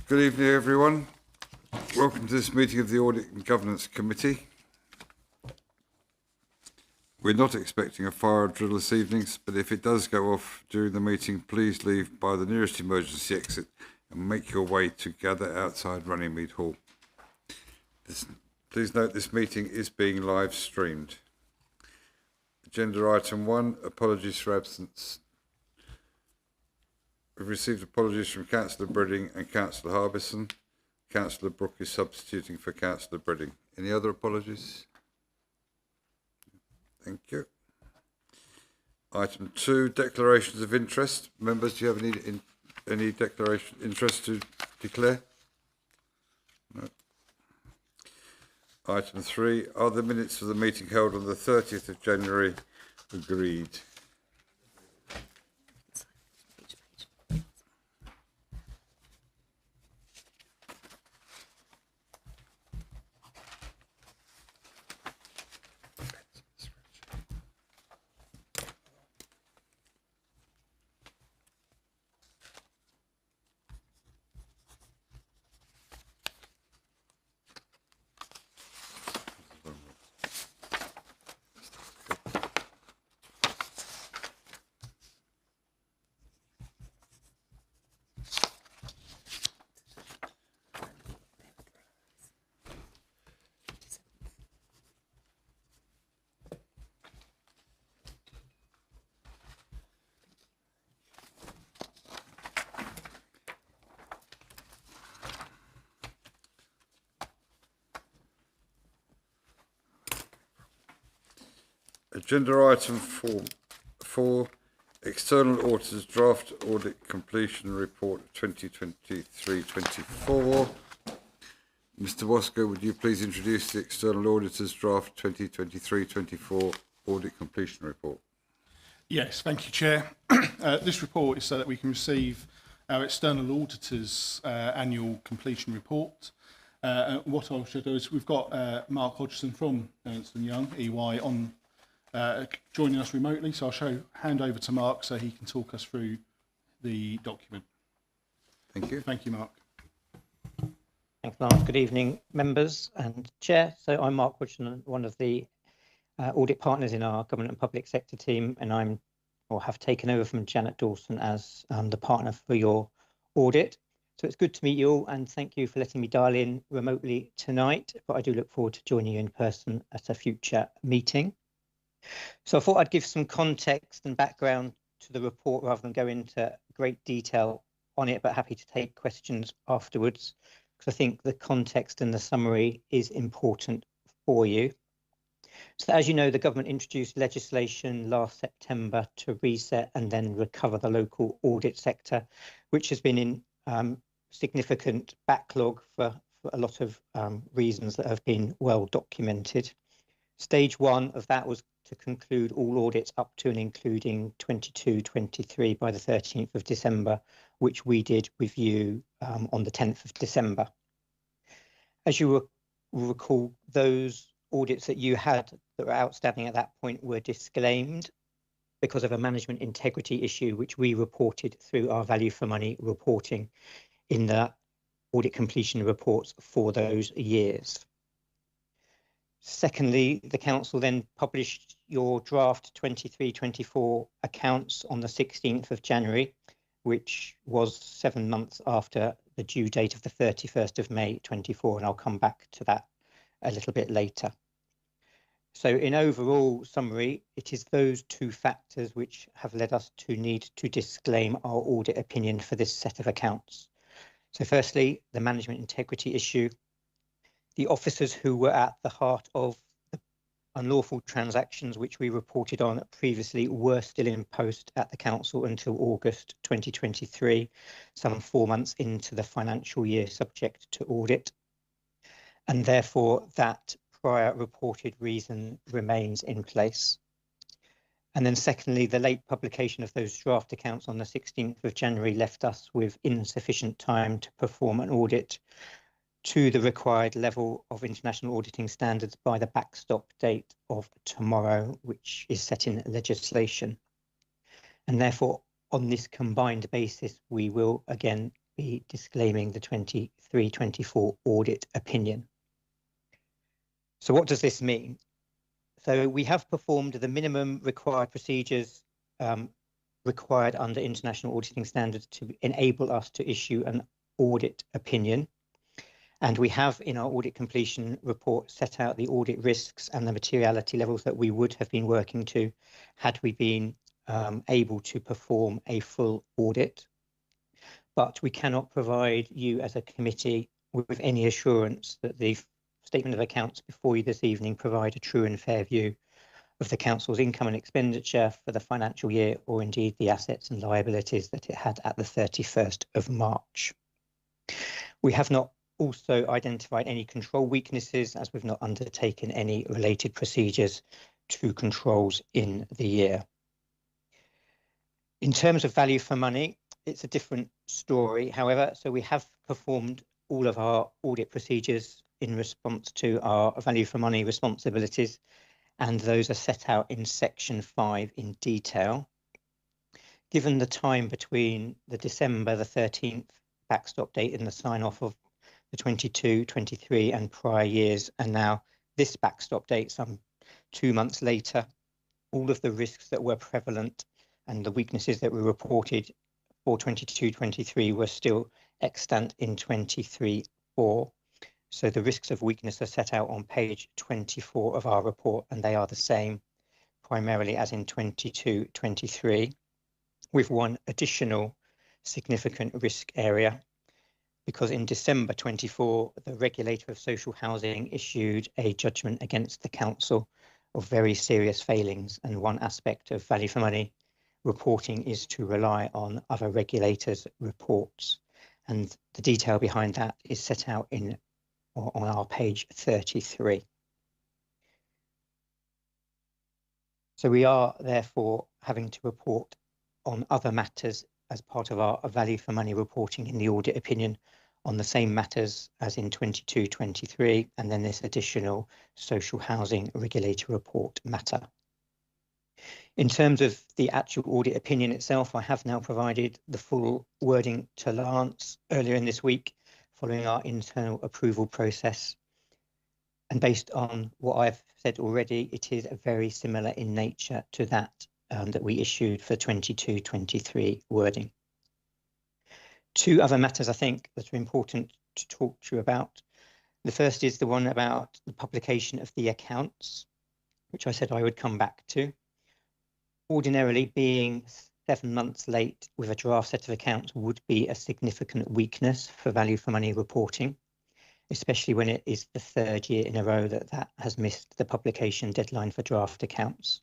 Good evening, everyone. Welcome to this meeting of the Audit and Governance Committee. We're not expecting a fire drill this evening, but if it does go off during the meeting, please leave by the nearest emergency exit and make your way to gather outside Runnymede Hall. Please note this meeting is being live streamed. Agenda item 1, apologies for absence. We've received apologies from Councillor Bredding and Councillor Harbison. Councillor Brooke is substituting for Councillor Bredding. Any other apologies? Thank you. Item 2, declarations of interest. Members, do you have any declaration interest to declare? No. Item 3, are the minutes of the meeting held on the 30th of January agreed? Agenda item 4, External Auditors Draft Audit Completion Report 2023-24. Mr. Wasco, would you please introduce the External Auditors Draft 2023-24 Audit Completion Report? Yes, thank you, Chair. This report is so that we can receive our External Auditors Annual Completion Report. What I'll show is we've got Mark Hodgson from Ernst & Young, EY, on joining us remotely, so I'll hand over to Mark so he can talk us through the document. Thank you. Thank you, Mark. Thanks, Mark. Good evening, members and Chair. So I'm Mark Hodgson, one of the audit partners in our government and public sector team, and have taken over from Janet Dawson as the partner for your audit. So it's good to meet you all, and thank you for letting me dial in remotely tonight, but I do look forward to joining you in person at a future meeting. So I thought I'd give some context and background to the report rather than go into great detail on it, but happy to take questions afterwards, because I think the context and the summary is important for you. So as you know, the government introduced legislation last September to reset and then recover the local audit sector, which has been in significant backlog for a lot of reasons that have been well documented. Stage 1 of that was to conclude all audits up to and including 22-23 by the 13th of December, which we did review on the 10th of December. As you will recall, those audits that you had that were outstanding at that point were disclaimed because of a management integrity issue, which we reported through our value for money reporting in the audit completion reports for those years. Secondly, the Council then published your draft 23-24 accounts on the 16th of January, which was 7 months after the due date of the 31st of May 24, and I'll come back to that a little bit later. So in overall summary, it is those two factors which have led us to need to disclaim our audit opinion for this set of accounts. So firstly, the management integrity issue. The officers who were at the heart of the unlawful transactions which we reported on previously were still in post at the Council until August 2023, some 4 months into the financial year subject to audit. And therefore, that prior reported reason remains in place. And then secondly, the late publication of those draft accounts on the 16th of January left us with insufficient time to perform an audit to the required level of international auditing standards by the backstop date of tomorrow, which is set in legislation. And therefore, on this combined basis, we will again be disclaiming the 23-24 audit opinion. So what does this mean? So we have performed the minimum required procedures required under international auditing standards to enable us to issue an audit opinion. And we have in our audit completion report set out the audit risks and the materiality levels that we would have been working to had we been able to perform a full audit. But we cannot provide you as a committee with any assurance that the statement of accounts before you this evening provide a true and fair view of the council's income and expenditure for the financial year, or indeed the assets and liabilities that it had at the 31st of March. We have not also identified any control weaknesses, as we've not undertaken any related procedures to controls in the year. In terms of value for money, it's a different story, however, so we have performed all of our audit procedures in response to our value for money responsibilities, and those are set out in section 5 in detail. Given the time between the December the 13th backstop date and the sign-off of the 22, 23 and prior years, and now this backstop date some 2 months later, all of the risks that were prevalent and the weaknesses that were reported for 22-23 were still extant in 23-4. So the risks of weakness are set out on page 24 of our report, and they are the same primarily as in 22-23, with one additional significant risk area, because in December 24, the regulator of social housing issued a judgment against the council of very serious failings, and one aspect of value for money reporting is to rely on other regulators' reports, and the detail behind that is set out on our page 33. So we are therefore having to report on other matters as part of our value for money reporting in the audit opinion on the same matters as in 22-23, and then this additional social housing regulator report matter. In terms of the actual audit opinion itself, I have now provided the full wording to Lance earlier in this week following our internal approval process. And based on what I've said already, it is very similar in nature to that that we issued for 22-23 wording. Two other matters I think that are important to talk to you about. The first is the one about the publication of the accounts, which I said I would come back to. Ordinarily, being 7 months late with a draft set of accounts would be a significant weakness for value for money reporting, especially when it is the 3rd year in a row that has missed the publication deadline for draft accounts.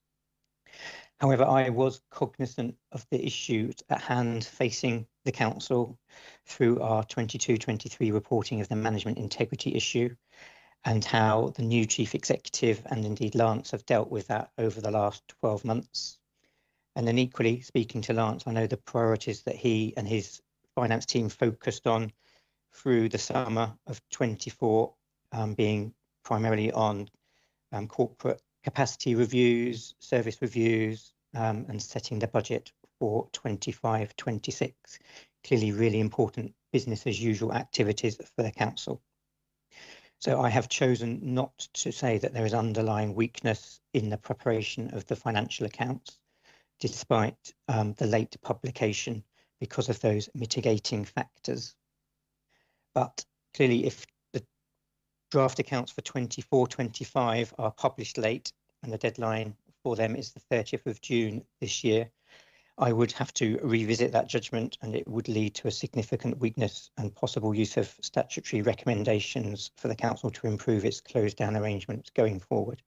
However, I was cognizant of the issues at hand facing the council through our 22-23 reporting of the management integrity issue, and how the new chief executive and indeed Lance have dealt with that over the last 12 months. And then equally, speaking to Lance, I know the priorities that he and his finance team focused on through the summer of 24, being primarily on corporate capacity reviews, service reviews, and setting the budget for 25-26. Clearly really important business as usual activities for the council. So I have chosen not to say that there is underlying weakness in the preparation of the financial accounts, despite the late publication, because of those mitigating factors. But clearly, if the draft accounts for 24-25 are published late and the deadline for them is the 30th of June this year, I would have to revisit that judgment, and it would lead to a significant weakness and possible use of statutory recommendations for the council to improve its closed down arrangements going forward.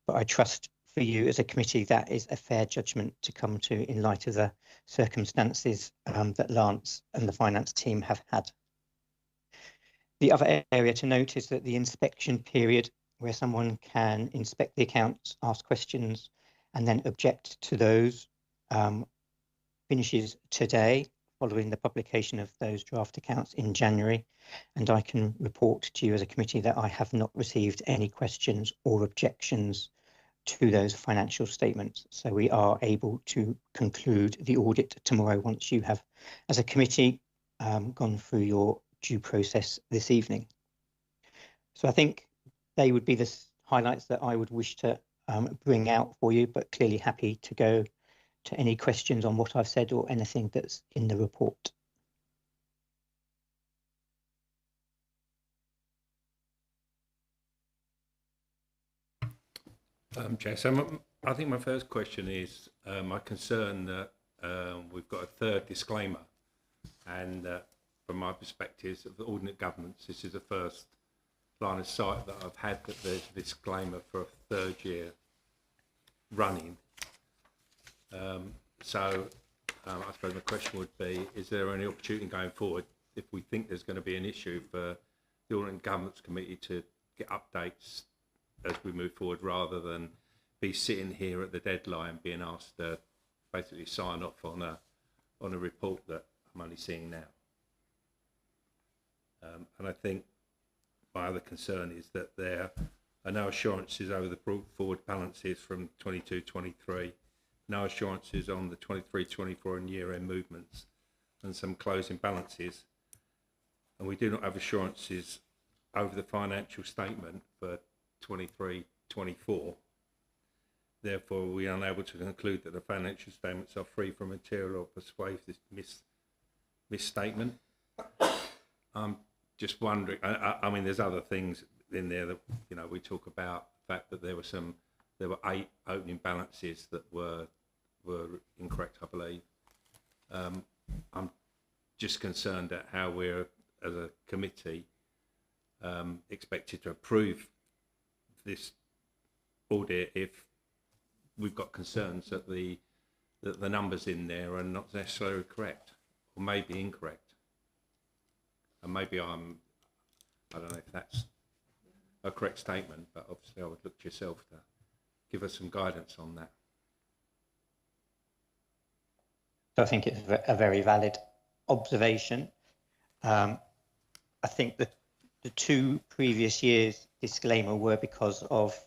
But I trust for you as a committee that is a fair judgment to come to in light of the circumstances that Lance and the finance team have had. The other area to note is that the inspection period, where someone can inspect the accounts, ask questions, and then object to those, finishes today following the publication of those draft accounts in January. And I can report to you as a committee that I have not received any questions or objections to those financial statements. So we are able to conclude the audit tomorrow once you have, as a committee, gone through your due process this evening. So I think they would be the highlights that I would wish to bring out for you, but clearly happy to go to any questions on what I've said or anything that's in the report. Chair, so I think my first question is my concern that we've got a third disclaimer, and from my perspective of the ordinate governance, this is the first line of sight that I've had that there's a disclaimer for a third year running. So I suppose my question would be, is there any opportunity going forward, if we think there's going to be an issue, for the Ordinance Governance Committee to get updates as we move forward, rather than be sitting here at the deadline being asked to basically sign off on a report that I'm only seeing now? And I think my other concern is that there are no assurances over the brought forward balances from 22-23, no assurances on the 23-24 and year-end movements, and some closing balances. And we do not have assurances over the financial statement for 23-24. Therefore, we are unable to conclude that the financial statements are free from material or persuasive misstatement. I'm just wondering, I mean, there's other things in there that, you know, we talk about the fact that there were 8 opening balances that were incorrect, I believe. I'm just concerned at how we're, as a committee, expected to approve this audit if we've got concerns that the numbers in there are not necessarily correct, or maybe incorrect. And maybe I don't know if that's a correct statement, but obviously I would look to yourself to give us some guidance on that. So I think it's a very valid observation. I think that the 2 previous years' disclaimer were because of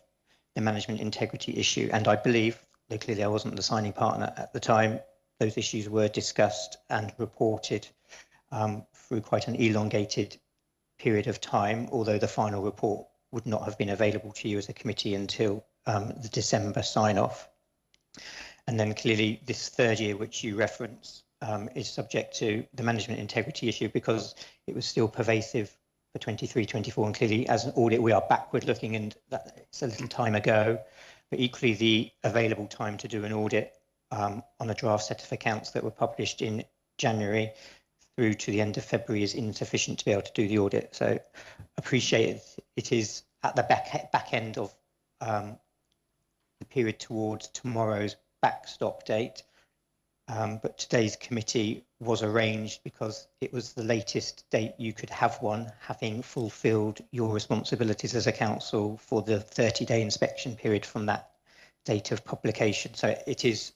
the management integrity issue, and I believe, though clearly I wasn't the signing partner at the time, those issues were discussed and reported through quite an elongated period of time, although the final report would not have been available to you as a committee until the December sign-off. And then clearly this third year, which you reference, is subject to the management integrity issue because it was still pervasive for 23-24, and clearly as an audit we are backward looking, and that it's a little time ago, but equally the available time to do an audit on a draft set of accounts that were published in January through to the end of February is insufficient to be able to do the audit. So appreciate it is at the back end of the period towards tomorrow's backstop date, but today's committee was arranged because it was the latest date you could have one, having fulfilled your responsibilities as a council for the 30-day inspection period from that date of publication. So it is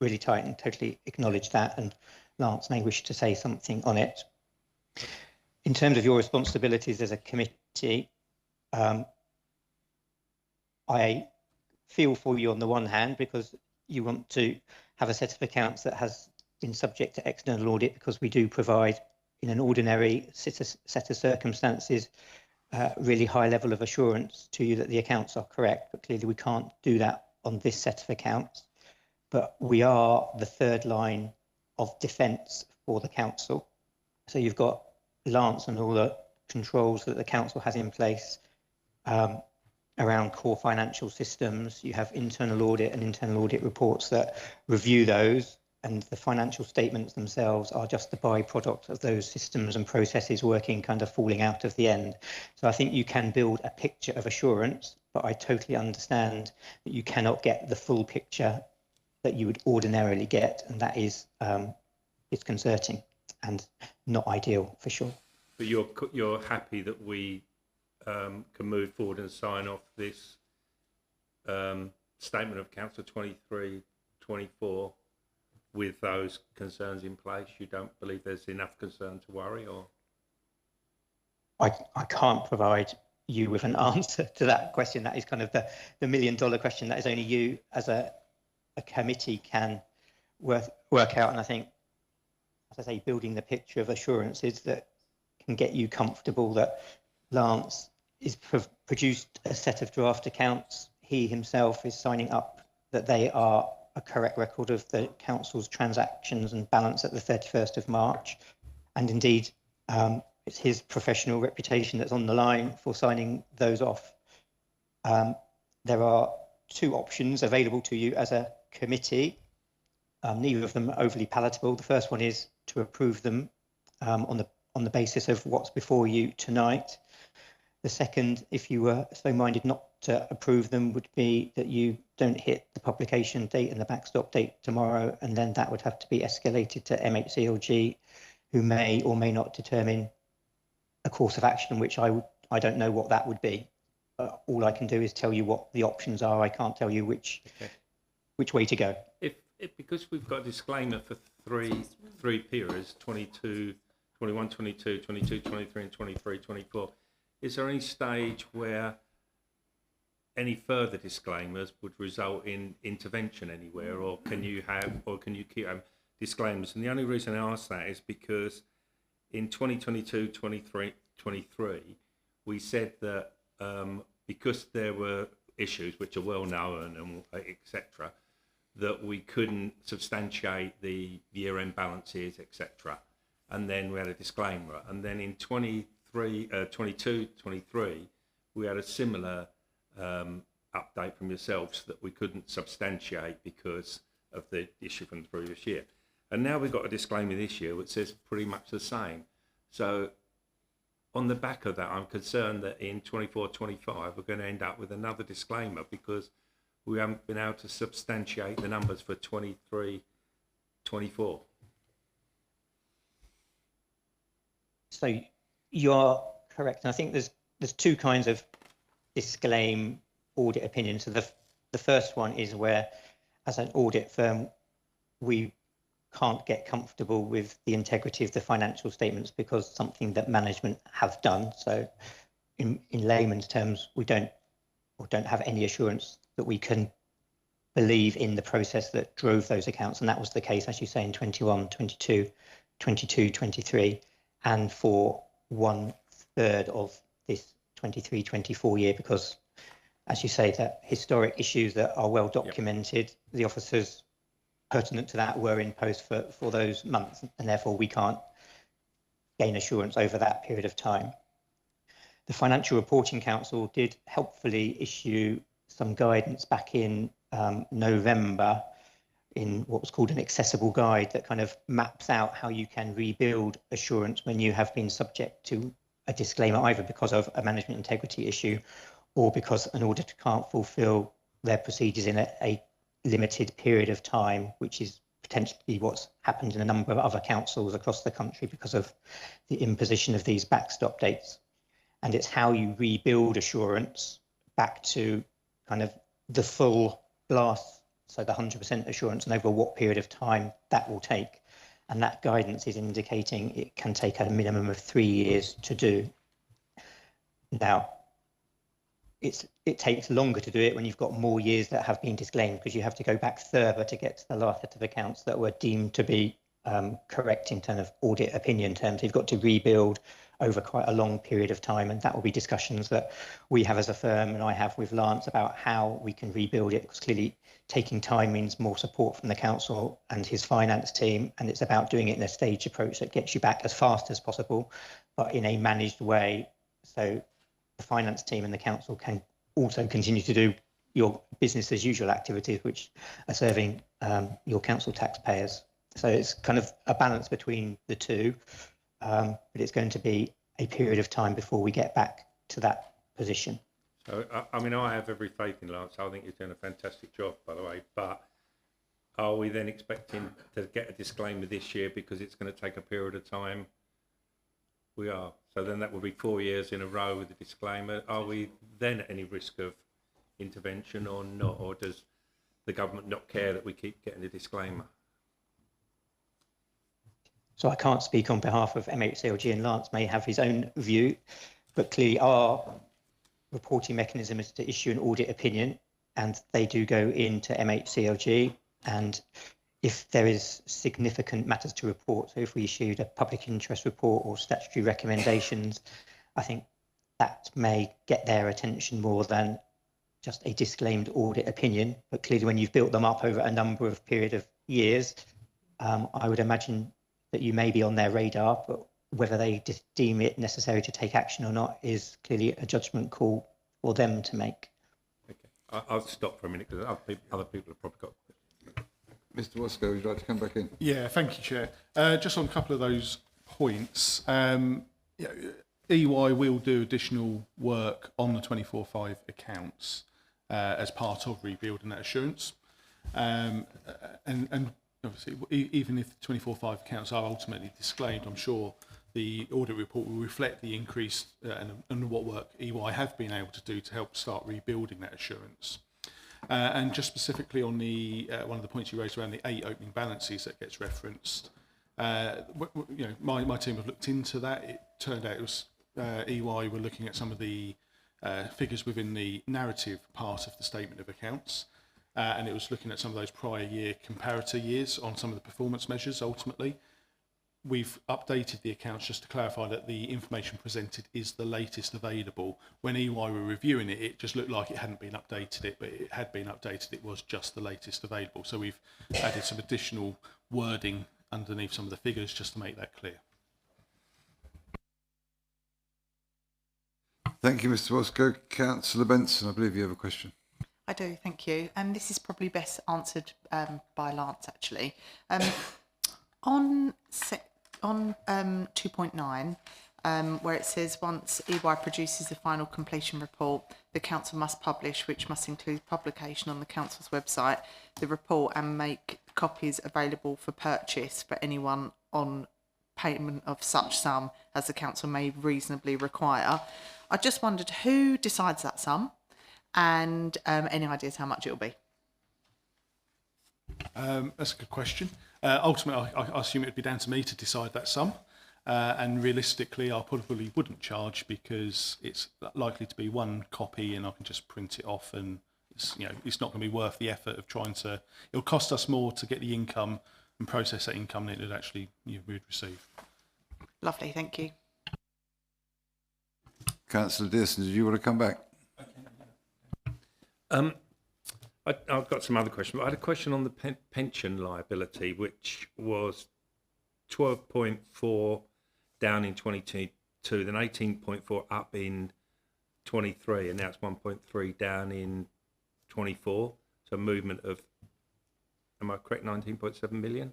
really tight, and totally acknowledge that, and Lance may wish to say something on it. In terms of your responsibilities as a committee, I feel for you on the one hand because you want to have a set of accounts that has been subject to external audit, because we do provide, in an ordinary set of circumstances, really high level of assurance to you that the accounts are correct, but clearly we can't do that on this set of accounts. But we are the third line of defence for the council. So you've got Lance and all the controls that the council has in place around core financial systems. You have internal audit and internal audit reports that review those, and the financial statements themselves are just the byproduct of those systems and processes working, kind of falling out of the end. So I think you can build a picture of assurance, but I totally understand that you cannot get the full picture that you would ordinarily get, and that is disconcerting and not ideal for sure. But you're happy that we can move forward and sign off this statement of Council 23-24 with those concerns in place? You don't believe there's enough concern to worry, or? I can't provide you with an answer to that question. That is kind of the $1 million question that is only you as a committee can work out. And I think as I say, building the picture of assurances that can get you comfortable that Lance is produced a set of draft accounts. He himself is signing up that they are a correct record of the council's transactions and balance at the 31st of March. And indeed, it's his professional reputation that's on the line for signing those off. There are two options available to you as a committee. Neither of them are overly palatable. The first one is to approve them on the basis of what's before you tonight. The second, if you were so minded not to approve them, would be that you don't hit the publication date and the backstop date tomorrow, and then that would have to be escalated to MHCLG, who may or may not determine a course of action, which I don't know what that would be. All I can do is tell you what the options are. I can't tell you which way to go. If because we've got a disclaimer for three periods, 22, 21, 22, 22, 23 and 23, 24, is there any stage where any further disclaimers would result in intervention anywhere, or can you keep disclaimers? And the only reason I ask that is because in 2022, 23, 23, we said that because there were issues which are well known and etc., that we couldn't substantiate the year-end balances, etc. And then we had a disclaimer. And then in 22, 23, we had a similar update from yourselves that we couldn't substantiate because of the issue from the previous year. And now we've got a disclaimer this year which says pretty much the same. So on the back of that, I'm concerned that in 24, 25, we're going to end up with another disclaimer because we haven't been able to substantiate the numbers for 23, 24. So you are correct. And I think there's two kinds of disclaim audit opinions. So the first one is where, as an audit firm, we can't get comfortable with the integrity of the financial statements because something that management have done. So in layman's terms, we don't have any assurance that we can believe in the process that drove those accounts. And that was the case, as you say, in 21, 22, 23, and for 1/3 of this 23, 24 year, because as you say, that historic issues that are well documented, the officers pertinent to that were in post for those months, and therefore we can't gain assurance over that period of time. The Financial Reporting Council did helpfully issue some guidance back in November in what was called an accessible guide that kind of maps out how you can rebuild assurance when you have been subject to a disclaimer, either because of a management integrity issue or because an auditor can't fulfil their procedures in a limited period of time, which is potentially what's happened in a number of other councils across the country because of the imposition of these backstop dates. And it's how you rebuild assurance back to kind of the full blast, so the 100% assurance, and over what period of time that will take. And that guidance is indicating it can take a minimum of 3 years to do. Now, it takes longer to do it when you've got more years that have been disclaimed, because you have to go back further to get to the last set of accounts that were deemed to be correct in terms of audit opinion terms. You've got to rebuild over quite a long period of time, and that will be discussions that we have as a firm and I have with Lance about how we can rebuild it, because clearly taking time means more support from the council and his finance team, and it's about doing it in a staged approach that gets you back as fast as possible but in a managed way, so the finance team and the council can also continue to do your business as usual activities which are serving your council taxpayers. So it's kind of a balance between the two, but it's going to be a period of time before we get back to that position. So, I mean, I have every faith in Lance. I think you're doing a fantastic job, by the way. But are we then expecting to get a disclaimer this year because it's going to take a period of time? We are. So then that will be 4 years in a row with a disclaimer. Are we then at any risk of intervention or not? Or does the government not care that we keep getting a disclaimer? So I can't speak on behalf of MHCLG, and Lance may have his own view, but clearly our reporting mechanism is to issue an audit opinion, and they do go into MHCLG. And if there is significant matters to report, so if we issued a public interest report or statutory recommendations, I think that may get their attention more than just a disclaimed audit opinion. But clearly, when you've built them up over a number of period of years, I would imagine that you may be on their radar, but whether they deem it necessary to take action or not is clearly a judgment call for them to make. Okay, I'll stop for a minute because other people have probably got. Mr. Wasco, would you like to come back in? Yeah, thank you, Chair. Just on a couple of those points, EY will do additional work on the 24/5 accounts as part of rebuilding that assurance. And obviously, even if the 24/5 accounts are ultimately disclaimed, I'm sure the audit report will reflect the increase and what work EY have been able to do to help start rebuilding that assurance. And just specifically on the one of the points you raised around the 8 opening balances that gets referenced, my team have looked into that. It turned out it was EY were looking at some of the figures within the narrative part of the statement of accounts, and it was looking at some of those prior year comparator years on some of the performance measures. Ultimately, we've updated the accounts just to clarify that the information presented is the latest available. When EY were reviewing it, it just looked like it hadn't been updated, but it had been updated. It was just the latest available. So we've added some additional wording underneath some of the figures just to make that clear. Thank you, Mr. Wasco. Councillor Benson, I believe you have a question. I do, thank you. This is probably best answered by Lance, actually. On 2.9, where it says once EY produces the final completion report, the council must publish, which must include publication on the council's website, the report and make copies available for purchase for anyone on payment of such sum as the council may reasonably require. I just wondered who decides that sum and any ideas how much it will be? That's a good question. Ultimately, I assume it would be down to me to decide that sum. And realistically, I probably wouldn't charge because it's likely to be one copy and I can just print it off, and it's not going to be worth the effort of trying to. It'll cost us more to get the income and process that income than it would actually we'd receive. Lovely, thank you. Councillor Dearson, did you want to come back? I've got some other questions. I had a question on the pension liability, which was 12.4 down in 22, then 18.4 up in 23, and now it's 1.3 down in 24. So a movement of, am I correct, 19.7 million?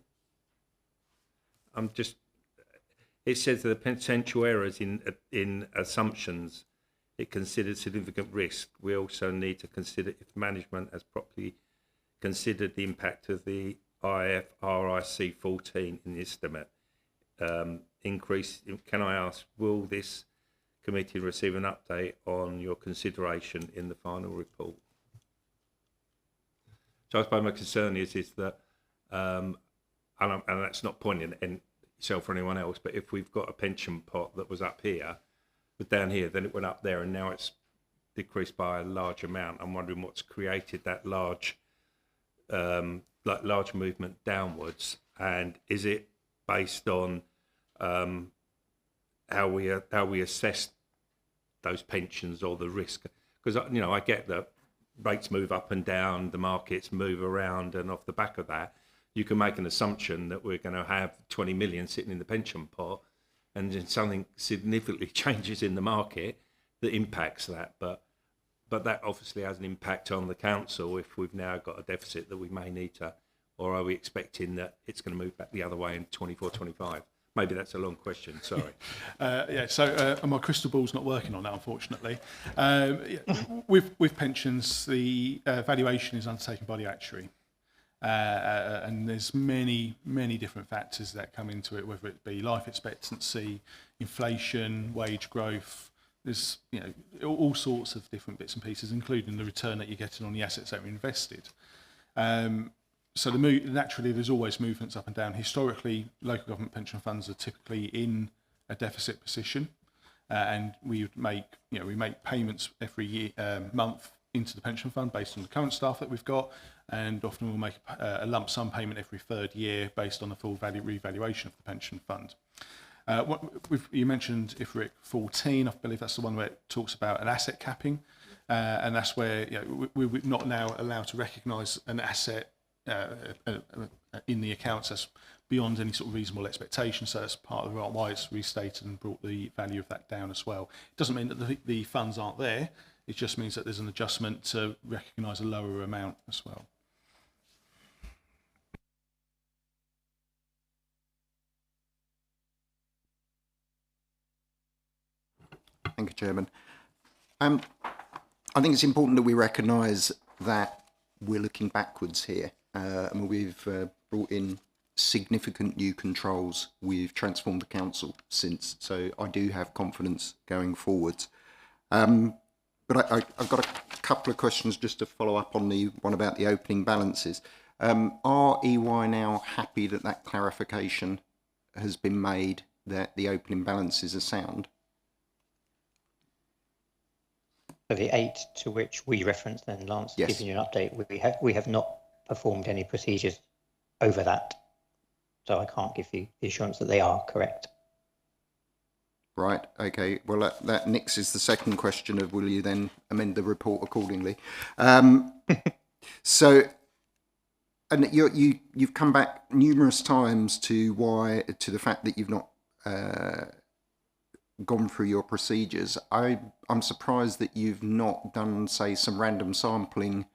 It says that the potential errors in assumptions, it considered significant risk. We also need to consider if management has properly considered the impact of the IFRIC 14 in the estimate. Increase. Can I ask, will this committee receive an update on your consideration in the final report? So I suppose my concern is that, and that's not pointing at yourself or anyone else, but if we've got a pension pot that was up here, but down here, then it went up there, and now it's decreased by a large amount. I'm wondering what's created that large movement downwards, and is it based on how we assess those pensions or the risk? Because I get that rates move up and down, the markets move around, and off the back of that, you can make an assumption that we're going to have 20 million sitting in the pension pot, and then something significantly changes in the market that impacts that. But that obviously has an impact on the council if we've now got a deficit that we may need to, or are we expecting that it's going to move back the other way in 24, 25? Maybe that's a long question, sorry. So my crystal ball's not working on that, unfortunately. With pensions, the valuation is undertaken by the actuary. And there's many different factors that come into it, whether it be life expectancy, inflation, wage growth. There's all sorts of different bits and pieces, including the return that you're getting on the assets that are invested. So naturally, there's always movements up and down. Historically, local government pension funds are typically in a deficit position, and we make payments every month into the pension fund based on the current staff that we've got, and often we'll make a lump sum payment every third year based on the full value revaluation of the pension fund. You mentioned IFRIC 14, I believe that's the one where it talks about an asset capping, and that's where we're not now allowed to recognise an asset in the accounts that's beyond any sort of reasonable expectation. So that's part of why it's restated and brought the value of that down as well. It doesn't mean that the funds aren't there. It just means that there's an adjustment to recognise a lower amount as well. Thank you, Chairman. I think it's important that we recognise that we're looking backwards here, and we've brought in significant new controls. We've transformed the council since, so I do have confidence going forwards. But I've got a couple of questions just to follow up on the one about the opening balances. Are EY now happy that that clarification has been made that the opening balances are sound? So the 8 to which we referenced then, Lance, Yes. giving you an update, we have not performed any procedures over that. So I can't give you the assurance that they are correct. Right, okay. Well, that nixes the second question of will you then amend the report accordingly? So, and you've come back numerous times to the fact that you've not gone through your procedures. I'm surprised that you've not done, say, some random sampling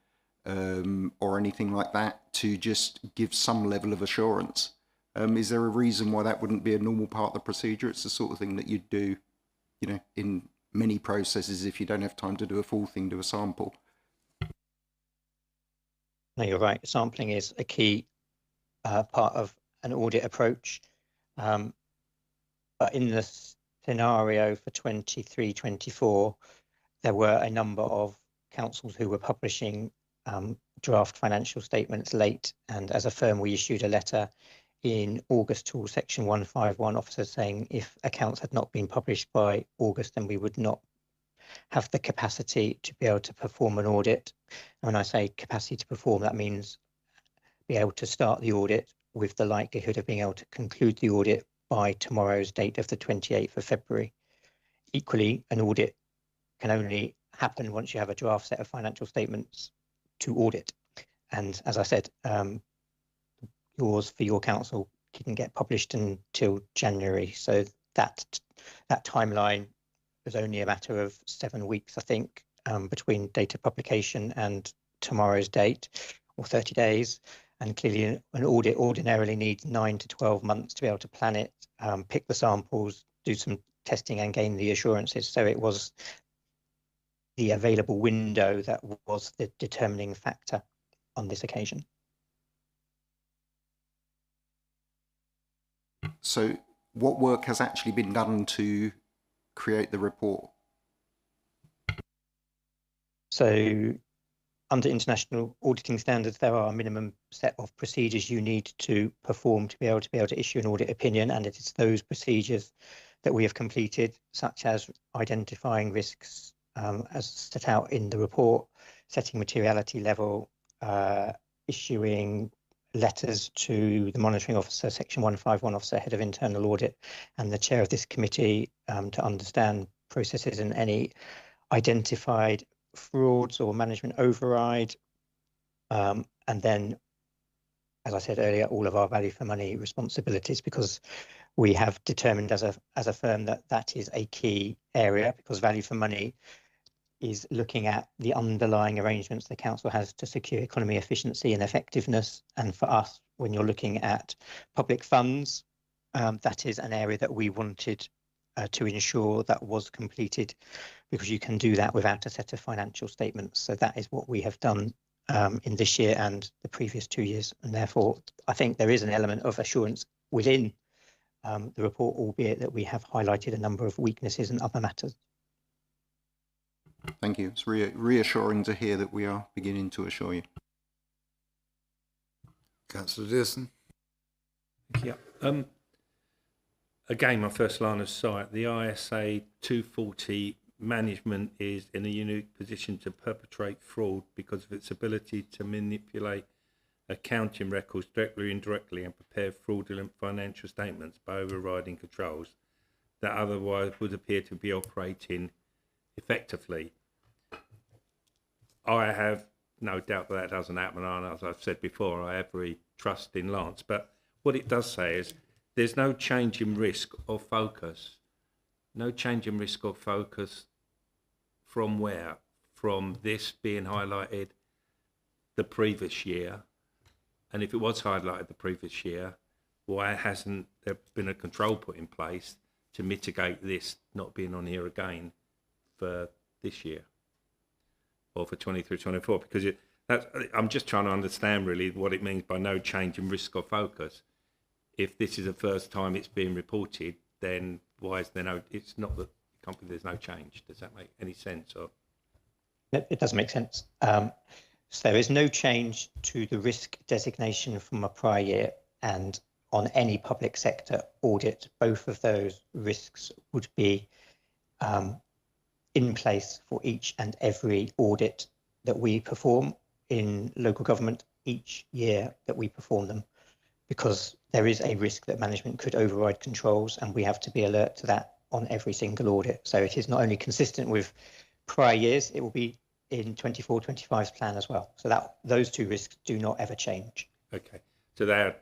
or anything like that to just give some level of assurance. Is there a reason why that wouldn't be a normal part of the procedure? It's the sort of thing that you'd do, in many processes. If you don't have time to do a full thing, do a sample. No, you're right. Sampling is a key part of an audit approach. But in the scenario for 23-24, there were a number of councils who were publishing draft financial statements late. And as a firm, we issued a letter in August to all Section 151 officers saying if accounts had not been published by August, then we would not have the capacity to be able to perform an audit. And when I say capacity to perform, that means be able to start the audit with the likelihood of being able to conclude the audit by tomorrow's date of the 28th of February. Equally, an audit can only happen once you have a draft set of financial statements to audit. And as I said, yours for your council didn't get published until January. So that timeline was only a matter of 7 weeks, I think, between date of publication and tomorrow's date, or 30 days. And clearly an audit ordinarily needs 9 to 12 months to be able to plan it, pick the samples, do some testing and gain the assurances. So it was the available window that was the determining factor on this occasion. So what work has actually been done to create the report? So under international auditing standards, there are a minimum set of procedures you need to perform to be able to issue an audit opinion, and it is those procedures that we have completed, such as identifying risks as set out in the report, setting materiality level, issuing letters to the monitoring officer, Section 151 officer, head of internal audit, and the chair of this committee to understand processes and any identified frauds or management override. And then, as I said earlier, all of our value for money responsibilities, because we have determined as a firm that is a key area, because value for money is looking at the underlying arrangements the council has to secure economy, efficiency and effectiveness. And for us, when you're looking at public funds, that is an area that we wanted to ensure that was completed, because you can do that without a set of financial statements. So that is what we have done in this year and the previous 2 years. And therefore, I think there is an element of assurance within the report, albeit that we have highlighted a number of weaknesses and other matters. Thank you. It's reassuring to hear that we are beginning to assure you. Councillor Dearson. Yeah. Again, my first line of sight, the ISA 240 management is in a unique position to perpetrate fraud because of its ability to manipulate accounting records directly or indirectly and prepare fraudulent financial statements by overriding controls that otherwise would appear to be operating effectively. I have no doubt that doesn't happen, and as I've said before, I have every trust in Lance. But what it does say is there's no change in risk or focus. No change in risk or focus from where? From this being highlighted the previous year. And if it was highlighted the previous year, why hasn't there been a control put in place to mitigate this not being on here again for this year or for 23-24? Because I'm just trying to understand really what it means by no change in risk or focus. If this is the first time it's being reported, then why is there no? It's not that there's no change. Does that make any sense? Or It does make sense. So there is no change to the risk designation from a prior year, and on any public sector audit, both of those risks would be in place for each and every audit that we perform in local government each year that we perform them, because there is a risk that management could override controls, and we have to be alert to that on every single audit. So it is not only consistent with prior years, it will be in 24-25's plan as well. So that those two risks do not ever change. okay, so they're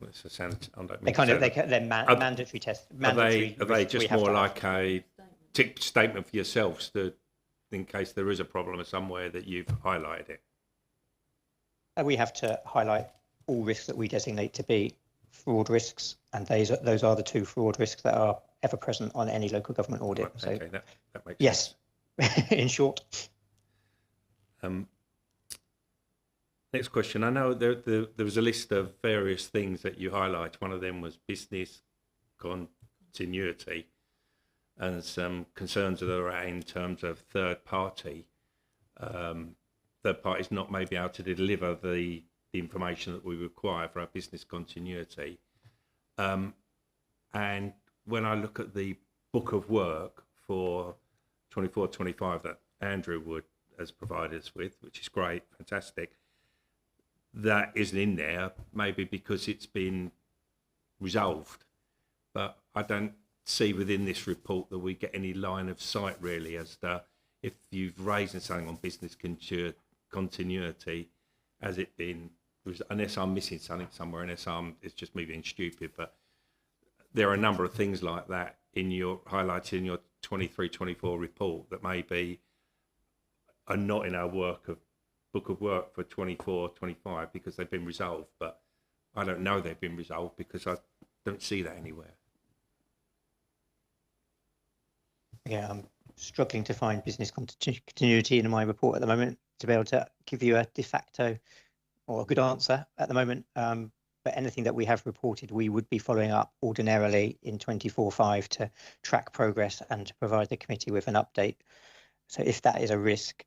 Mandatory tests. Are they just more like a tick statement for yourselves that in case there is a problem somewhere that you've highlighted it? We have to highlight all risks that we designate to be fraud risks, and those are the two fraud risks that are ever present on any local government audit. Right, so okay, that makes yes, sense. in short. Next question. I know there was a list of various things that you highlight. One of them was business continuity and some concerns that are in terms of third party. Third parties not maybe able to deliver the information that we require for our business continuity. And when I look at the book of work for 24-25 that Andrew Wood has provided us with, which is great, fantastic, that isn't in there, maybe because it's been resolved. But I don't see within this report that we get any line of sight really as to if you've raised something on business continuity, has it been, unless I'm missing something somewhere, unless it's just me being stupid, but there are a number of things like that in your highlighted in your 23-24 report that maybe are not in our book of work for 24-25 because they've been resolved, but I don't know they've been resolved because I don't see that anywhere. Yeah, I'm struggling to find business continuity in my report at the moment to be able to give you a de facto or a good answer at the moment. But anything that we have reported, we would be following up ordinarily in 24-5 to track progress and to provide the committee with an update. So if that is a risk,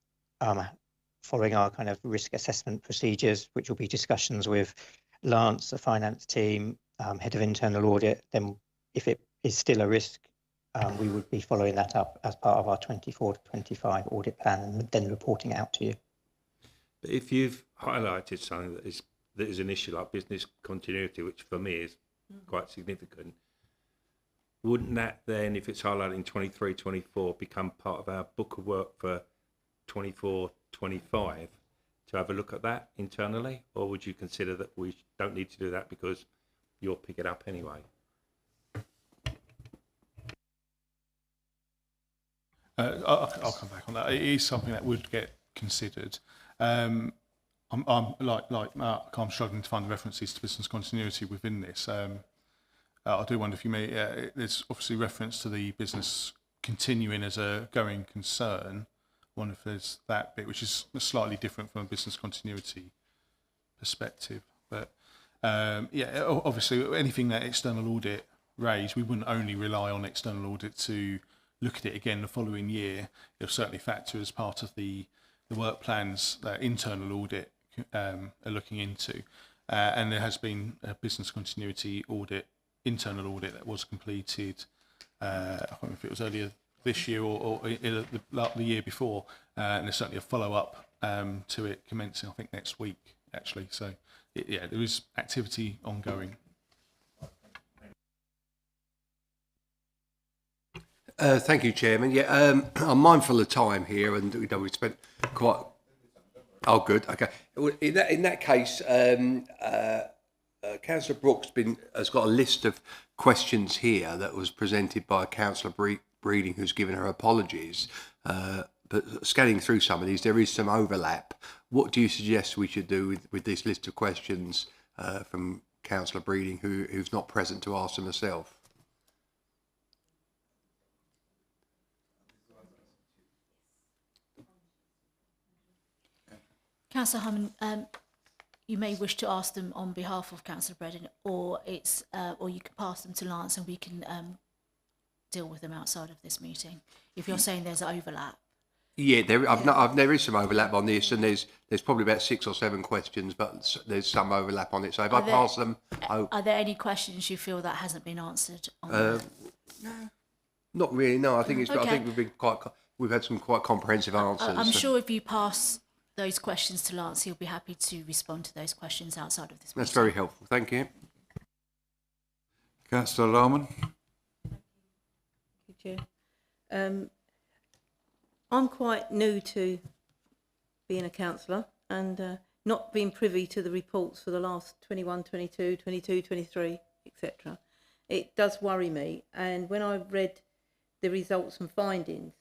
following our kind of risk assessment procedures, which will be discussions with Lance, the finance team, head of internal audit, then if it is still a risk, we would be following that up as part of our 24-25 audit plan and then reporting it out to you. But if you've highlighted something that is an issue like business continuity, which for me is quite significant, wouldn't that then, if it's highlighted in 23-24, become part of our book of work for 24-25 to have a look at that internally? Or would you consider that we don't need to do that because you'll pick it up anyway? I'll come back on that. It is something that would get considered. I'm like Mark, I'm struggling to find references to business continuity within this. I do wonder if you may, there's obviously reference to the business continuing as a going concern. I wonder if there's that bit, which is slightly different from a business continuity perspective. But yeah, obviously anything that external audit raised, we wouldn't only rely on external audit to look at it again the following year. It'll certainly factor as part of the work plans that internal audit are looking into. And there has been a business continuity audit, internal audit that was completed, I can't remember if it was earlier this year or in the year before, and there's certainly a follow-up to it commencing, I think, next week, actually. So, yeah, there is activity ongoing. Thank you, Chairman. Yeah, I'm mindful of time here, and we spent quite. Oh, good. Okay. Well, in that case, Councillor Brooks has got a list of questions here that was presented by Councillor Breeding, who's given her apologies. But scanning through some of these, there is some overlap. What do you suggest we should do with this list of questions from Councillor Breeding, who's not present to answer herself? Councillor Hammond, you may wish to ask them on behalf of Councillor Breddon, or you can pass them to Lance and we can deal with them outside of this meeting. If you're saying there's overlap. Yeah, there is some overlap on this, and there's probably about 6 or 7 questions, but there's some overlap on it. So if I pass them, are there any questions you feel that hasn't been answered? No, not really. No, I think Okay. I think we've had some quite comprehensive answers. I'm sure if you pass those questions to Lance, he'll be happy to respond to those questions outside of this meeting. That's very helpful. Thank you. Councillor Larman. Thank you, Chair. I'm quite new to being a councillor and not being privy to the reports for the last 21, 22, 22, 23, etc. It does worry me. And when I read the results and findings,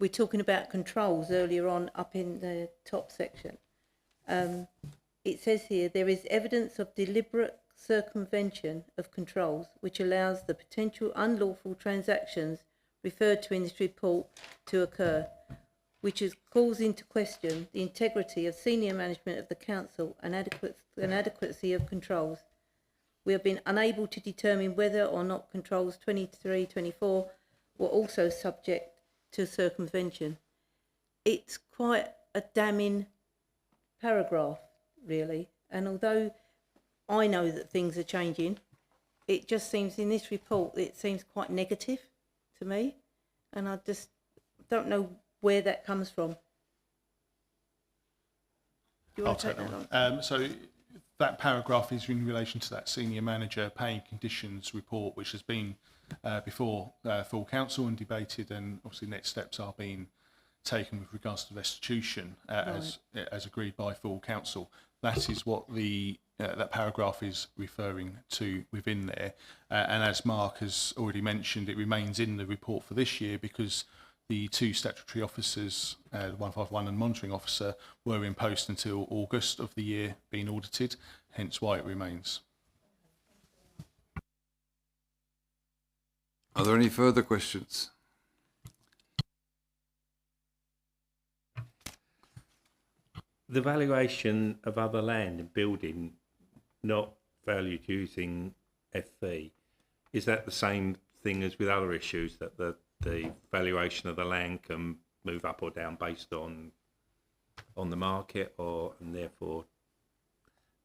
we're talking about controls earlier on up in the top section. It says here, there is evidence of deliberate circumvention of controls which allows the potential unlawful transactions referred to in this report to occur, which is calls into question the integrity of senior management of the council and adequacy of controls. We have been unable to determine whether or not controls 23, 24 were also subject to circumvention. It's quite a damning paragraph, really. And although I know that things are changing, it just seems in this report, it seems quite negative to me. And I just don't know where that comes from. Do you want to take that on? So that paragraph is in relation to that senior manager pay conditions report, which has been before full council and debated, and obviously next steps are being taken with regards to restitution as agreed by full council. That is what the that paragraph is referring to within there, and as Mark has already mentioned, it remains in the report for this year because the 2 statutory officers, the 151 and monitoring officer, were in post until August of the year being audited, hence why it remains. Are there any further questions? The valuation of other land and building not valued using FV, is that the same thing as with other issues, that the valuation of the land can move up or down based on the market, and therefore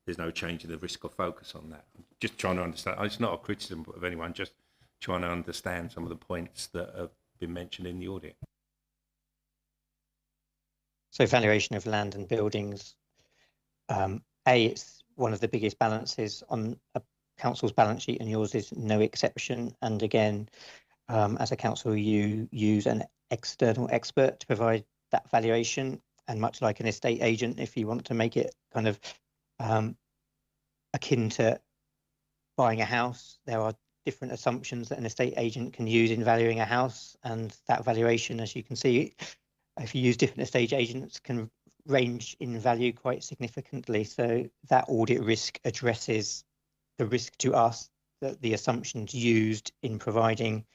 there's no change in the risk or focus on that? I'm just trying to understand. It's not a criticism of anyone, just trying to understand some of the points that have been mentioned in the audit. So valuation of land and buildings, it's one of the biggest balances on a council's balance sheet, and yours is no exception. And again, as a council, you use an external expert to provide that valuation. And much like an estate agent, if you want to make it kind of akin to buying a house, there are different assumptions that an estate agent can use in valuing a house. And that valuation, as you can see, if you use different estate agents, can range in value quite significantly. So that audit risk addresses the risk to us that the assumptions used in providing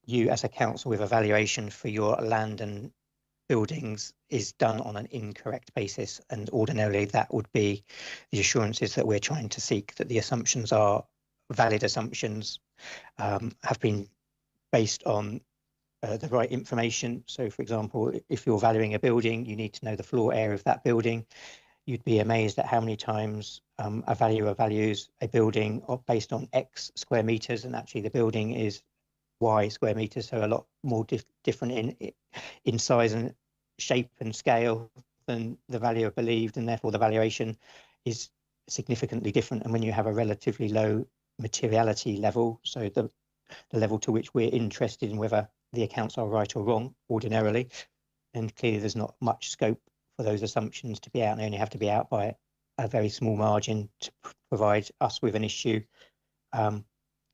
you as a council with a valuation for your land and buildings is done on an incorrect basis. And ordinarily that would be the assurances that we're trying to seek, that the assumptions are valid assumptions, have been based on the right information. So, for example, if you're valuing a building, you need to know the floor area of that building. You'd be amazed at how many times a valuer values a building based on X square meters, and actually the building is Y square metres, so a lot more different in size and shape and scale than the valuer believed, and therefore the valuation is significantly different. And when you have a relatively low materiality level, so the level to which we're interested in whether the accounts are right or wrong ordinarily, and clearly there's not much scope for those assumptions to be out. They only have to be out by a very small margin to provide us with an issue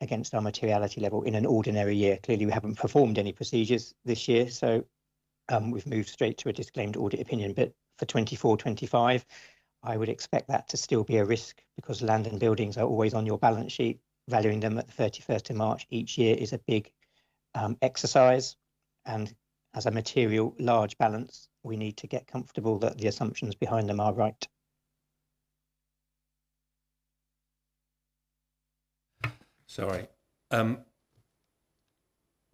against our materiality level in an ordinary year. Clearly we haven't performed any procedures this year, so we've moved straight to a disclaimed audit opinion. But for 24-25, I would expect that to still be a risk, because land and buildings are always on your balance sheet. Valuing them at the 31st of March each year is a big exercise, and as a material large balance, we need to get comfortable that the assumptions behind them are right. Sorry.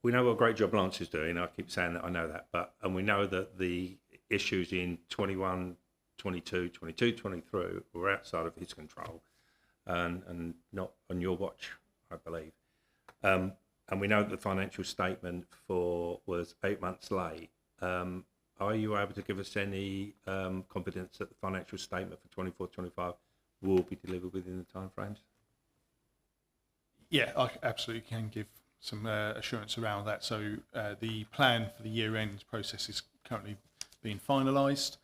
We know what a great job Lance is doing. I keep saying that, I know that, and we know that the issues in 21, 22, 22, 23 were outside of his control and not on your watch, I believe. And we know that the financial statement was 8 months late. Are you able to give us any confidence that the financial statement for 24-25 will be delivered within the timeframes? Yeah, I absolutely can give some assurance around that. So the plan for the year-end process is currently being finalised.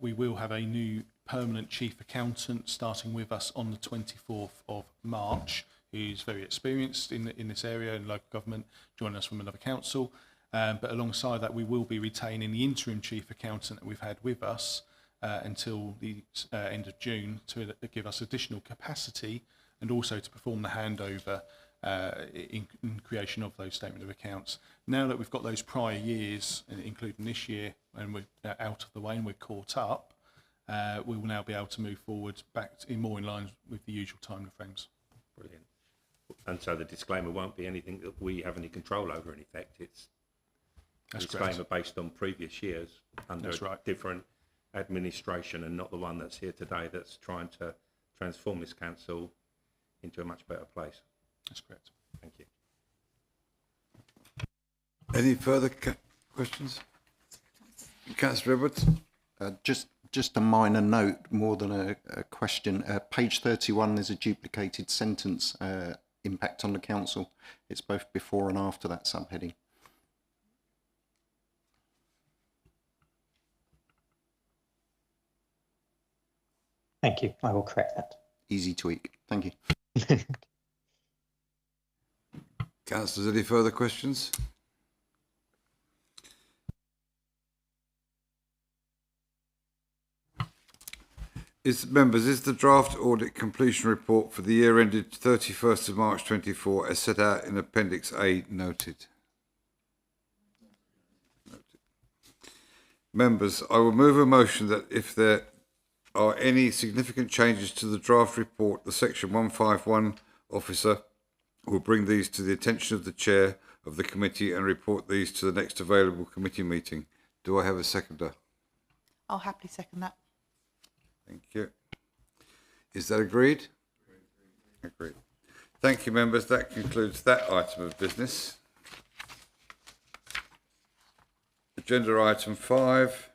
We will have a new permanent chief accountant starting with us on the 24th of March, who's very experienced in this area in local government, joining us from another council. But alongside that, we will be retaining the interim chief accountant that we've had with us until the end of June to give us additional capacity and also to perform the handover in creation of those statement of accounts. Now that we've got those prior years, including this year, and we're out of the way and we're caught up, we will now be able to move forward back more in line with the usual time frames. Brilliant. And so the disclaimer won't be anything that we have any control over, in effect. It's a disclaimer based on previous years under a different administration, and not the one that's here today that's trying to transform this council into a much better place. That's correct. Thank you. Any further questions? Councillor Edwards? Just a minor note, more than a question. Page 31, there's a duplicated sentence, impact on the council. It's both before and after that subheading. Thank you. I will correct that. Easy tweak. Thank you. Councillors, any further questions? Is the draft audit completion report for the year ended 31st of March 24 as set out in Appendix A noted? Members, I will move a motion that if there are any significant changes to the draft report, the Section 151 officer will bring these to the attention of the chair of the committee and report these to the next available committee meeting. Do I have a seconder? I'll happily second that. Thank you. Is that agreed? Agreed. Thank you, members. That concludes that item of business. Agenda item 5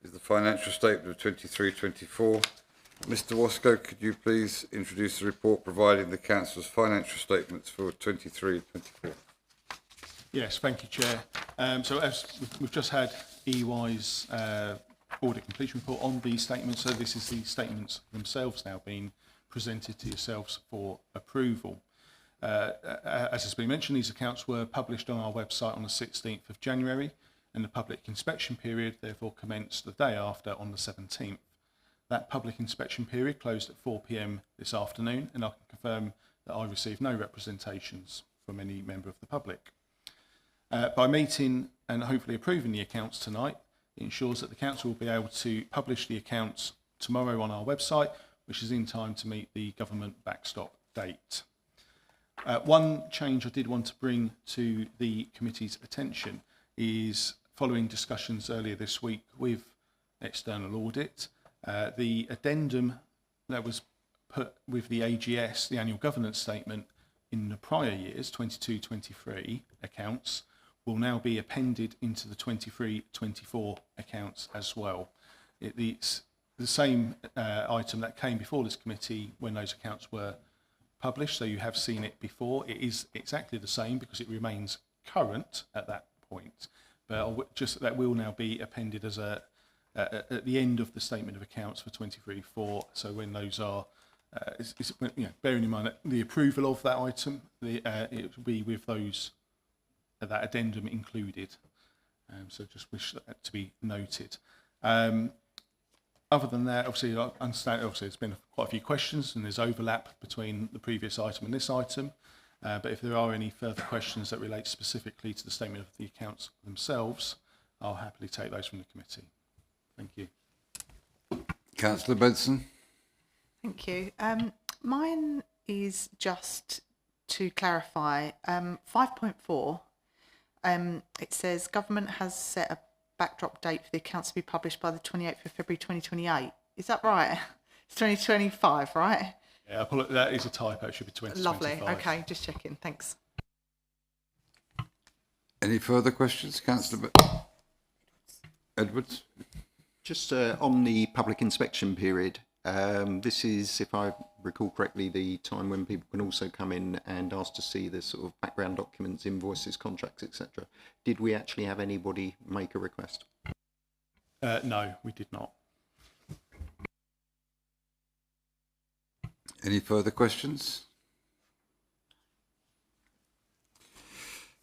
is the financial statement of 23-24. Mr. Wasco, could you please introduce the report providing the council's financial statements for 23-24? Yes, thank you, Chair. So as we've just had EY's audit completion report on these statements, so this is the statements themselves now being presented to yourselves for approval. As has been mentioned, these accounts were published on our website on the 16th of January, and the public inspection period therefore commenced the day after on the 17th. That public inspection period closed at 4 p.m. this afternoon, and I can confirm that I received no representations from any member of the public. By meeting and hopefully approving the accounts tonight, it ensures that the council will be able to publish the accounts tomorrow on our website, which is in time to meet the government backstop date. One change I did want to bring to the committee's attention is, following discussions earlier this week with external audit, the addendum that was put with the AGS, the annual governance statement, in the prior years, 22-23 accounts, will now be appended into the 23-24 accounts as well. It's the same item that came before this committee when those accounts were published, so you have seen it before. It is exactly the same because it remains current at that point, but just that will now be appended as at the end of the statement of accounts for 23-4. So when those are, bearing in mind that the approval of that item, it will be with those that addendum included. So just wish that to be noted. Other than that, obviously, I understand. Obviously, there's been quite a few questions, and there's overlap between the previous item and this item. But if there are any further questions that relate specifically to the statement of the accounts themselves, I'll happily take those from the committee. Thank you. Councillor Benson. Thank you. Mine is just to clarify 5.4. It says government has set a backdrop date for the accounts to be published by the 28th of February 2028. Is that right? It's 2025, right? Yeah, that is a typo. It should be 2025. Lovely. Okay, just checking. Thanks. Any further questions, Councillor Edwards? Just on the public inspection period, this is, if I recall correctly, the time when people can also come in and ask to see the sort of background documents, invoices, contracts, etc. Did we actually have anybody make a request? No, we did not. Any further questions?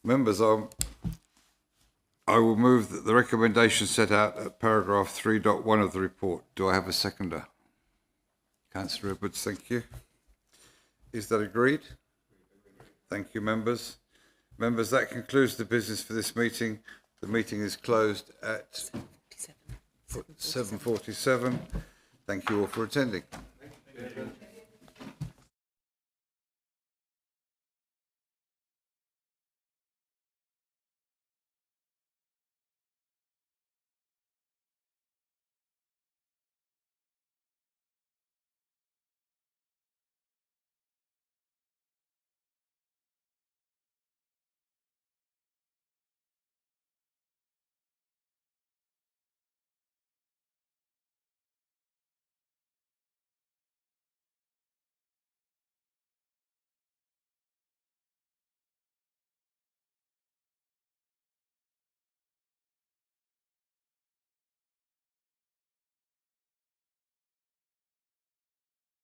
Members, I will move that the recommendation set out at paragraph 3.1 of the report. Do I have a seconder? Councillor Edwards, thank you. Is that agreed? Thank you, members. Members, that concludes the business for this meeting. The meeting is closed at 7:47. Thank you all for attending.